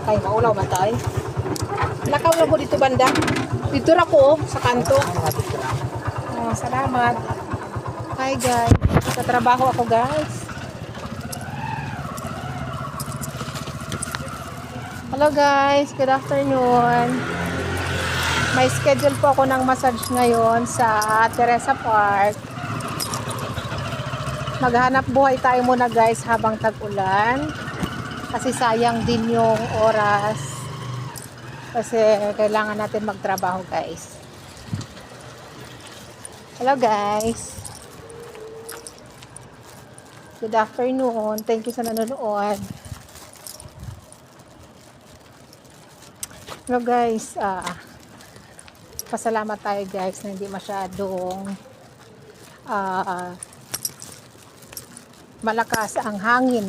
Kay maulaw man tayo. Lakaw lang ko dito banda. Dito ra ko sa kanto. Oh, salamat. Hi guys. Sa trabaho ako guys. Hello guys. Good afternoon. May schedule po ako ng massage ngayon sa Teresa Park. Maghanap buhay tayo muna guys habang tag-ulan. Kasi sayang din yung oras. Kasi kailangan natin magtrabaho guys. Hello guys. Good afternoon. Thank you sa nanonood. Hello guys. Pasalamat tayo guys na hindi masyadong malakas ang hangin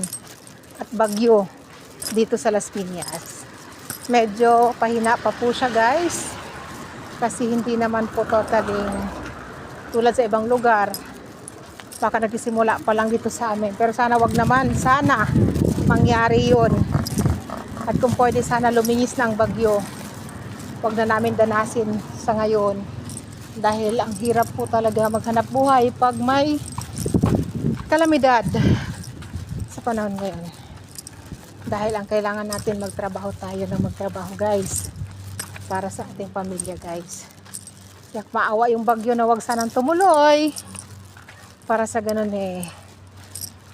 at bagyo dito sa Las Piñas. Medyo pahina pa po siya guys kasi hindi naman po totaling tulad sa ibang lugar. Baka nagsisimula pa lang dito sa amin, pero sana wag naman, sana mangyari yun. At kung pwede sana luminis ng bagyo, wag na namin danasin sa ngayon dahil ang hirap po talaga maghanap buhay pag may kalamidad sa panahon ngayon. Dahil ang kailangan natin magtrabaho tayo ng magtrabaho guys para sa ating pamilya guys. Yak maawa yung bagyo na wag sanang tumuloy para sa ganun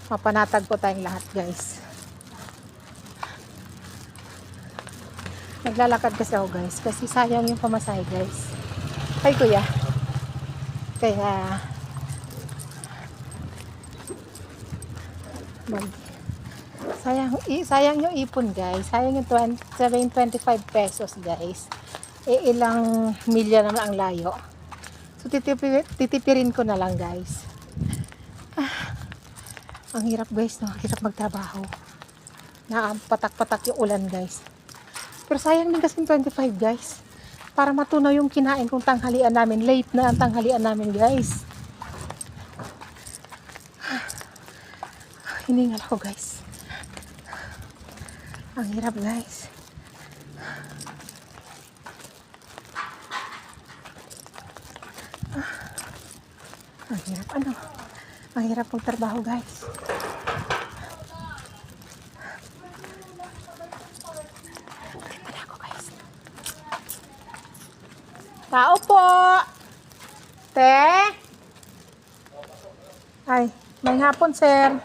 mapanatag po tayong lahat guys. Naglalakad kasi ako guys kasi sayang yung pamasahe guys. Ay kuya, kaya sayang yung ipon guys. Sayang yung 725 pesos guys. Ilang milya naman ang layo. So titipirin ko na lang guys. Ang hirap guys, no? Hirap magtrabaho. Patak-patak yung ulan guys. Pero sayang din kasi 25 guys. Para matunaw yung kinain kong tanghalian namin. Late na ang tanghalian namin guys. Hiningal ako guys. Ang hirap guys. Ang hirap Ang hirap magtrabaho guys. Pala ako guys. Tao po. Te. Ay, may hapon sir.